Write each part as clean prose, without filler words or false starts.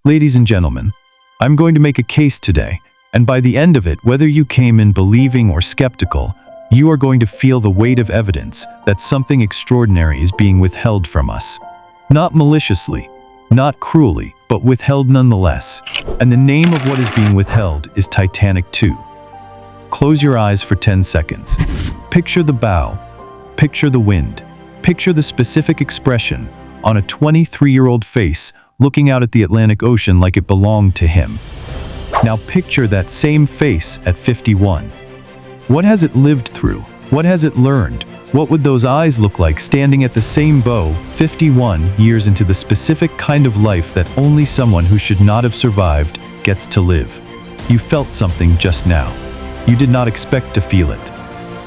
Ladies and gentlemen, I'm going to make a case today, and by the end of it, whether you came in believing or skeptical, you are going to feel the weight of evidence that something extraordinary is being withheld from us. Not maliciously, not cruelly, but withheld nonetheless. And the name of what is being withheld is Titanic II. Close your eyes for 10 seconds. Picture the bow, picture the wind, picture the specific expression on a 23-year-old face looking out at the Atlantic Ocean like it belonged to him. Now picture that same face at 51. What has it lived through? What has it learned? What would those eyes look like standing at the same bow 51 years into the specific kind of life that only someone who should not have survived gets to live? You felt something just now. You did not expect to feel it.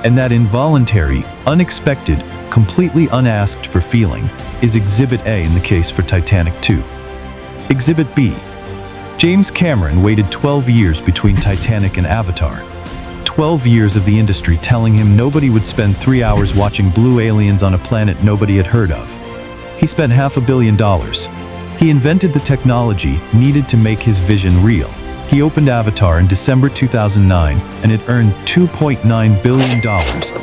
And that involuntary, unexpected, completely unasked for feeling is Exhibit A in the case for Titanic II. Exhibit B. James Cameron waited 12 years between Titanic and Avatar. 12 years of the industry telling him nobody would spend 3 hours watching blue aliens on a planet nobody had heard of. He spent $500 million. He invented the technology needed to make his vision real. He opened Avatar in December 2009, and it earned $2.9 billion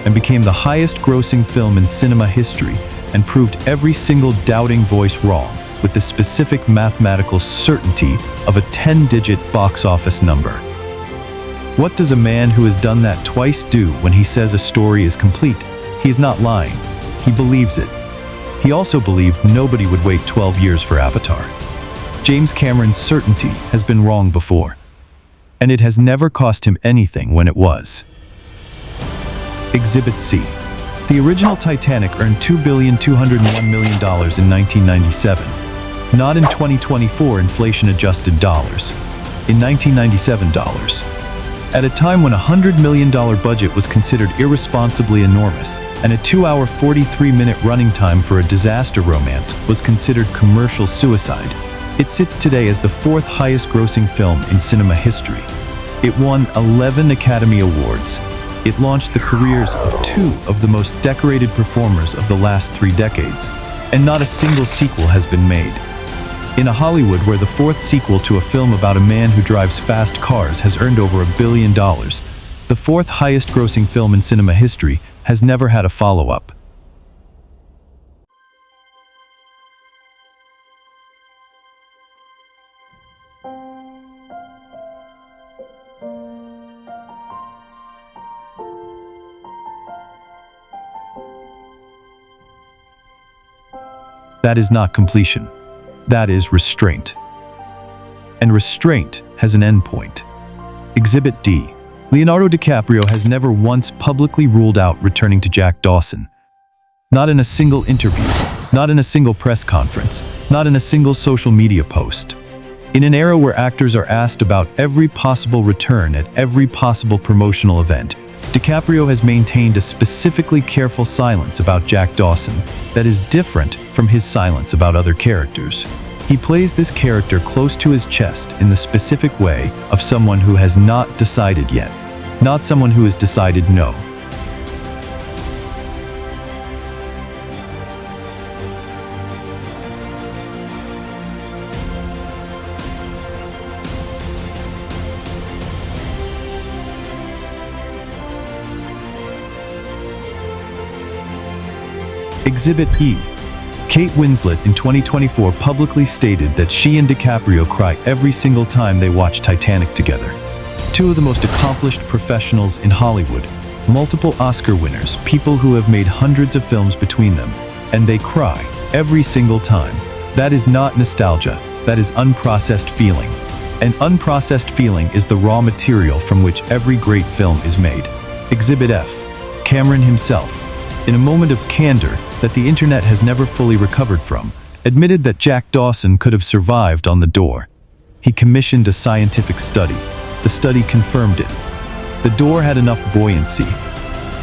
and became the highest-grossing film in cinema history and proved every single doubting voice wrong with the specific mathematical certainty of a 10-digit box office number. What does a man who has done that twice do when he says a story is complete? He is not lying. He believes it. He also believed nobody would wait 12 years for Avatar. James Cameron's certainty has been wrong before, and it has never cost him anything when it was. Exhibit C. The original Titanic earned $2,201 million in 1997. Not in 2024 inflation-adjusted dollars. In 1997 dollars. At a time when a $100 million budget was considered irresponsibly enormous, and a 2-hour 43-minute running time for a disaster romance was considered commercial suicide, it sits today as the 4th highest-grossing film in cinema history. It won 11 Academy Awards. It launched the careers of 2 of the most decorated performers of the last 3 decades, and not a single sequel has been made. In a Hollywood where the 4th sequel to a film about a man who drives fast cars has earned over $1 billion, the 4th highest-grossing film in cinema history has never had a follow-up. That is not completion. That is restraint. And restraint has an endpoint. Exhibit D. Leonardo DiCaprio has never once publicly ruled out returning to Jack Dawson. Not in a single interview, not in a single press conference, not in a single social media post. In an era where actors are asked about every possible return at every possible promotional event, DiCaprio has maintained a specifically careful silence about Jack Dawson that is different from his silence about other characters. He plays this character close to his chest in the specific way of someone who has not decided yet, not someone who has decided no. Exhibit E. Kate Winslet in 2024 publicly stated that she and DiCaprio cry every single time they watch Titanic together. 2 of the most accomplished professionals in Hollywood, multiple Oscar winners, people who have made hundreds of films between them, and they cry every single time. That is not nostalgia, that is unprocessed feeling. And unprocessed feeling is the raw material from which every great film is made. Exhibit F. Cameron himself, in a moment of candor that the internet has never fully recovered from, admitted that Jack Dawson could have survived on the door. He commissioned a scientific study. The study confirmed it. The door had enough buoyancy.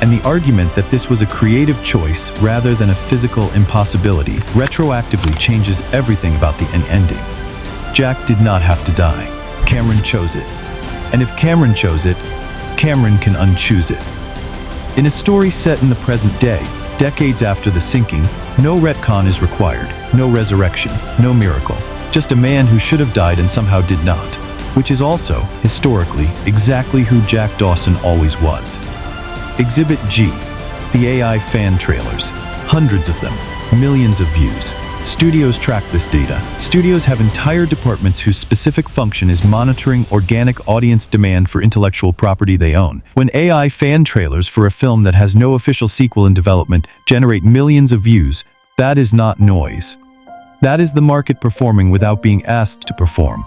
And the argument that this was a creative choice rather than a physical impossibility retroactively changes everything about the ending. Jack did not have to die. Cameron chose it. And if Cameron chose it, Cameron can unchoose it. In a story set in the present day, decades after the sinking, no retcon is required, no resurrection, no miracle. just a man who should have died and somehow did not, which is also, historically, exactly who Jack Dawson always was. Exhibit G, the AI fan trailers. Hundreds of them, millions of views. Studios track this data. Studios have entire departments whose specific function is monitoring organic audience demand for intellectual property they own. When AI fan trailers for a film that has no official sequel in development generate millions of views, that is not noise. That is the market performing without being asked to perform.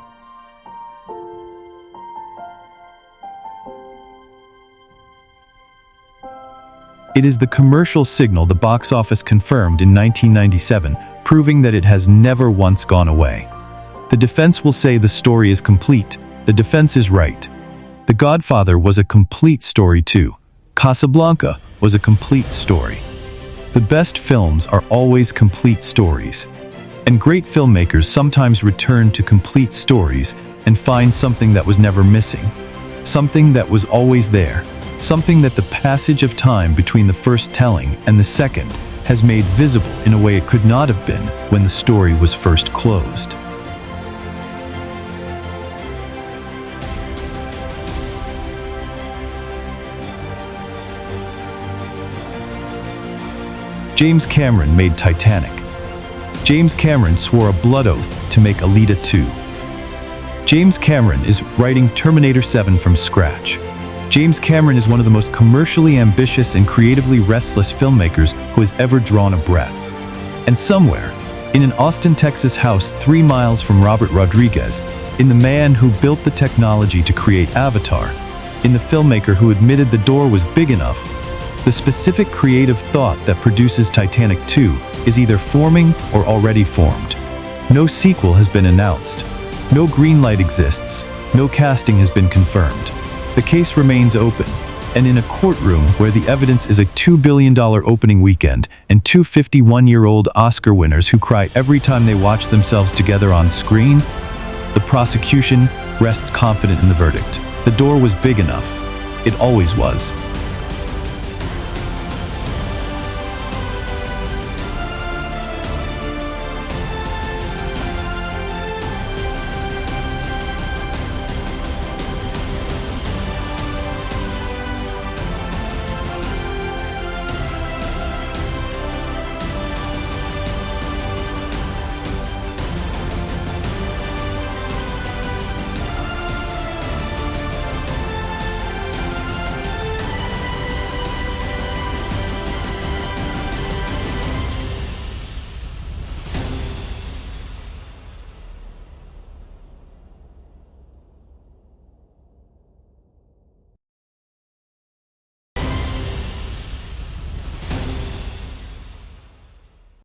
It is the commercial signal the box office confirmed in 1997, proving that it has never once gone away. The defense will say the story is complete. The defense is right. The Godfather was a complete story too. Casablanca was a complete story. The best films are always complete stories. And great filmmakers sometimes return to complete stories and find something that was never missing. Something that was always there. Something that the passage of time between the first telling and the second has made visible in a way it could not have been when the story was first closed. James Cameron made Titanic. James Cameron swore a blood oath to make Alita II. James Cameron is writing Terminator 7 from scratch. James Cameron is one of the most commercially ambitious and creatively restless filmmakers who has ever drawn a breath. And somewhere, in an Austin, Texas house 3 miles from Robert Rodriguez, in the man who built the technology to create Avatar, in the filmmaker who admitted the door was big enough, the specific creative thought that produces Titanic II is either forming or already formed. No sequel has been announced. No green light exists. No casting has been confirmed. The case remains open, and in a courtroom where the evidence is a $2 billion opening weekend and two 51-year-old Oscar winners who cry every time they watch themselves together on screen, the prosecution rests confident in the verdict. The door was big enough. It always was.